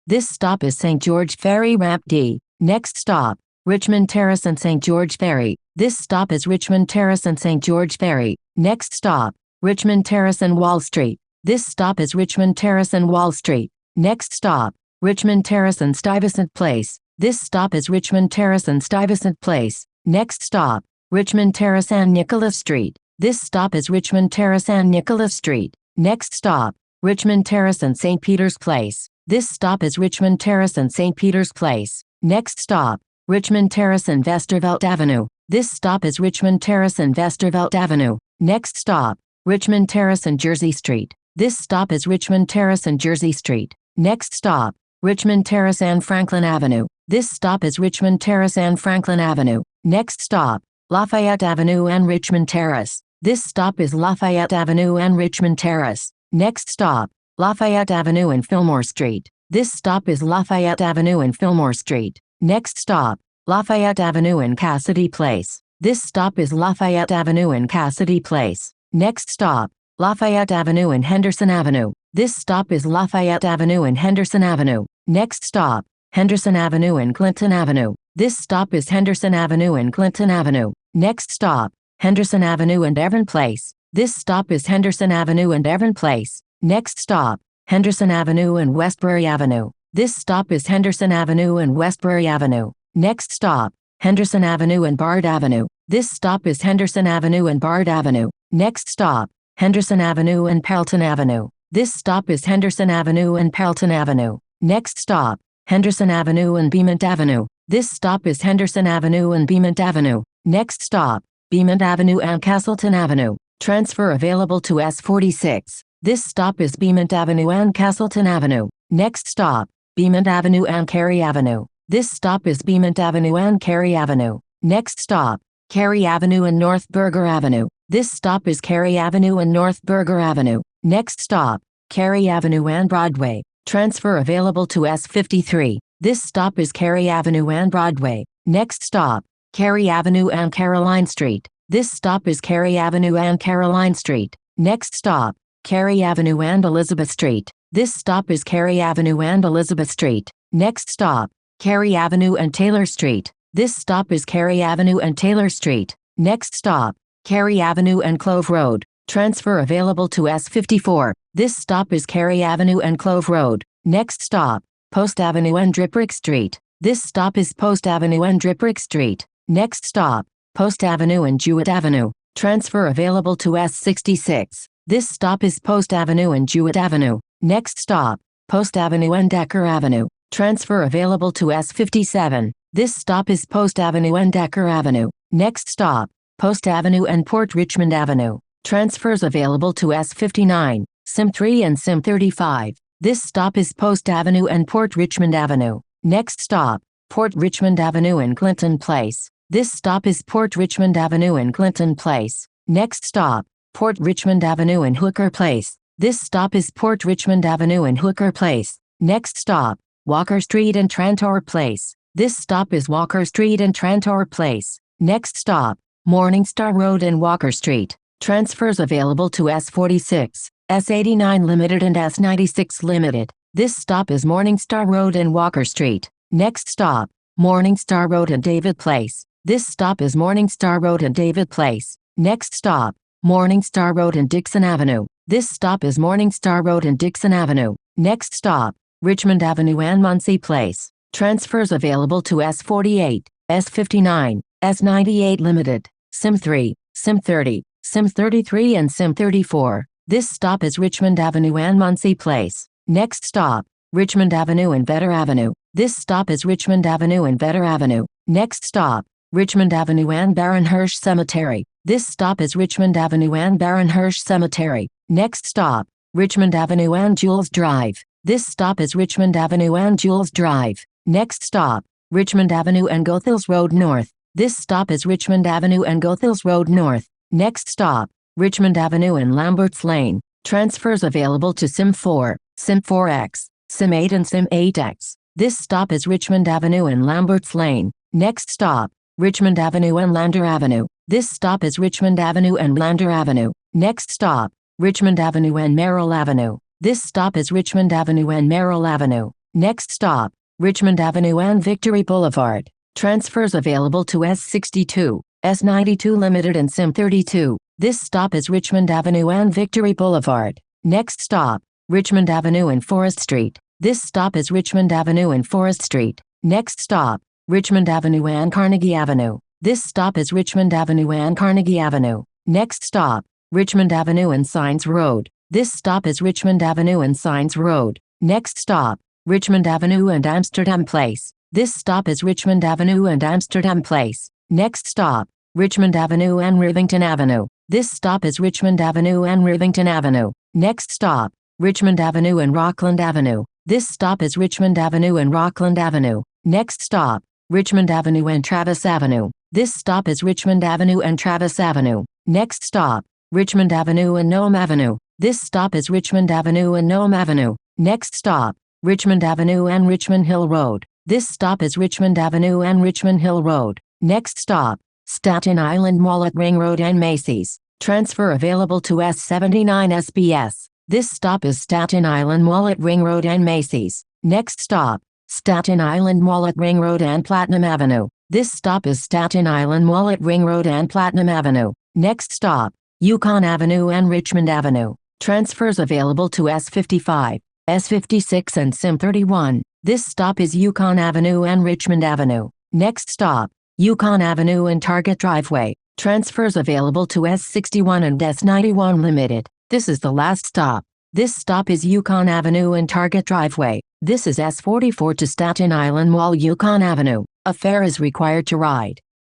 This stop is St. George Ferry Ramp D. Next stop, Richmond Terrace and St. George Ferry. This stop is Richmond Terrace and St. George Ferry. Next stop, Richmond Terrace and Wall Street. This stop is Richmond Terrace and Wall Street. Next stop, Richmond Terrace and Stuyvesant Place. This stop is Richmond Terrace and Stuyvesant Place. Next stop, Richmond Terrace and Nicholas Street. This stop is Richmond Terrace and Nicholas Street. Next stop, Richmond Terrace and St. Peter's Place. This stop is Richmond Terrace and St. Peter's Place. Next stop, Richmond Terrace and Westervelt Avenue. This stop is Richmond Terrace and Westervelt Avenue. Next stop, Richmond Terrace and Jersey Street. This stop is Richmond Terrace and Jersey Street. Next stop, Richmond Terrace and Franklin Avenue. This stop is Richmond Terrace and Franklin Avenue. Next stop, Lafayette Avenue and Richmond Terrace. This stop is Lafayette Avenue and Richmond Terrace. Next stop, Lafayette Avenue and Fillmore Street. This stop is Lafayette Avenue and Fillmore Street. Next stop, Lafayette Avenue and Cassidy Place. This stop is Lafayette Avenue and Cassidy Place. Next stop, Lafayette Avenue and Henderson Avenue. This stop is Lafayette Avenue and Henderson Avenue. Next stop, Henderson Avenue and Clinton Avenue. This stop is Henderson Avenue and Clinton Avenue. Next stop, Henderson Avenue and Evan Place. This stop is Henderson Avenue and Evan Place. Next stop, Henderson Avenue and Westbury Avenue. This stop is Henderson Avenue and Westbury Avenue. Next stop, Henderson Avenue and Bard Avenue. This stop is Henderson Avenue and Bard Avenue. Next stop, Henderson Avenue and Pelton Avenue. This stop is Henderson Avenue and Pelton Avenue. Next stop, Henderson Avenue and Beamont Avenue. This stop is Henderson Avenue and Beamont Avenue. Next stop, Beamont Avenue and Castleton Avenue. Transfer available to S46. This stop is Beamont Avenue and Castleton Avenue. Next stop, Beamont Avenue and Cary Avenue. This stop is Beamont Avenue and Cary Avenue. Next stop, Cary Avenue and North Burger Avenue. This stop is Cary Avenue and North Burger Avenue. Next stop, Cary Avenue and Broadway. Transfer available to S53. This stop is Cary Avenue and Broadway. Next stop, Cary Avenue and Caroline Street. This stop is Cary Avenue and Caroline Street. Next stop, Cary Avenue and Elizabeth Street. This stop is Cary Avenue and Elizabeth Street. Next stop, Cary Avenue and Taylor Street. This stop is Cary Avenue and Taylor Street. Next stop, Cary Avenue and Clove Road. Transfer available to S54. This stop is Cary Avenue and Clove Road. Next stop, Post Avenue and Dripprick Street. This stop is Post Avenue and Dripprick Street. Next stop, Post Avenue and Jewett Avenue. Transfer available to S66. This stop is Post Avenue and Jewett Avenue. Next stop, Post Avenue and Decker Avenue. Transfer available to S57. This stop is Post Avenue and Decker Avenue. Next stop, Post Avenue and Port Richmond Avenue. Transfers available to S59, SIM3 and SIM35. This stop is Post Avenue and Port Richmond Avenue. Next stop, Port Richmond Avenue and Clinton Place. This stop is Port Richmond Avenue and Clinton Place. Next stop, Port Richmond Avenue and Hooker Place. This stop is Port Richmond Avenue and Hooker Place. Next stop, Walker Street and Trantor Place. This stop is Walker Street and Trantor Place. Next stop, Morningstar Road and Walker Street. Transfers available to S46, S89 Limited and S96 Limited. This stop is Morningstar Road and Walker Street. Next stop, Morningstar Road and David Place. This stop is Morningstar Road and David Place. Next stop, Morningstar Road and Dixon Avenue. This stop is Morningstar Road and Dixon Avenue. Next stop, Richmond Avenue and Muncie Place. Transfers available to S48, S59, S98 Limited, SIM3, SIM30, SIM33 and SIM34. This stop is Richmond Avenue and Muncie Place. Next stop, Richmond Avenue and Vetter Avenue. This stop is Richmond Avenue and Vetter Avenue. Next stop, Richmond Avenue and Baron Hirsch Cemetery. This stop is Richmond Avenue and Baron Hirsch Cemetery. Next stop, Richmond Avenue and Jules Drive. This stop is Richmond Avenue and Jules Drive. Next stop, Richmond Avenue and Goethals Road North. This stop is Richmond Avenue and Goethals Road North. Next stop, Richmond Avenue and Lamberts Lane. Transfers available to SIM4, SIM4X, SIM8 and SIM8X. This stop is Richmond Avenue and Lamberts Lane. Next stop, Richmond Avenue and Lander Avenue. This stop is Richmond Avenue and Lander Avenue. Next stop, Richmond Avenue and Merrill Avenue. This stop is Richmond Avenue and Merrill Avenue. Next stop, Richmond Avenue and Victory Boulevard. Transfers available to S62, S92 Limited and Sim32. This stop is Richmond Avenue and Victory Boulevard. Next stop, Richmond Avenue and Forest Street. This stop is Richmond Avenue and Forest Street. Next stop, Richmond Avenue and Carnegie Avenue. This stop is Richmond Avenue and Carnegie Avenue. Next stop, Richmond Avenue and Science Road. This stop is Richmond Avenue and Science Road. Next stop, Richmond Avenue and Amsterdam Place. This stop is Richmond Avenue and Amsterdam Place. Next stop, Richmond Avenue and Rivington Avenue. This stop is Richmond Avenue and Rivington Avenue. Next stop, Richmond Avenue and Rockland Avenue. This stop is Richmond Avenue and Rockland Avenue. Next stop, Richmond Avenue and Travis Avenue. This stop is Richmond Avenue and Travis Avenue. Next stop, Richmond Avenue and Nome Avenue. This stop is Richmond Avenue and Nome Avenue. Next stop, Richmond Avenue and Richmond Hill Road. This stop is Richmond Avenue and Richmond Hill Road. Next stop, Staten Island Mall at Ring Road and Macy's. Transfer available to S79 SBS. This stop is Staten Island Mall at Ring Road and Macy's. Next stop, Staten Island Mall at Ring Road and Platinum Avenue. This stop is Staten Island Mall at Ring Road and Platinum Avenue. Next stop, Yukon Avenue and Richmond Avenue. Transfers available to S55, S56 and Sim31. This stop is Yukon Avenue and Richmond Avenue. Next stop, Yukon Avenue and Target Driveway. Transfers available to S61 and S91 Limited. This is the last stop. This stop is Yukon Avenue and Target Driveway. This is S44 to Staten Island Mall, Yukon Avenue. A fare is required to ride.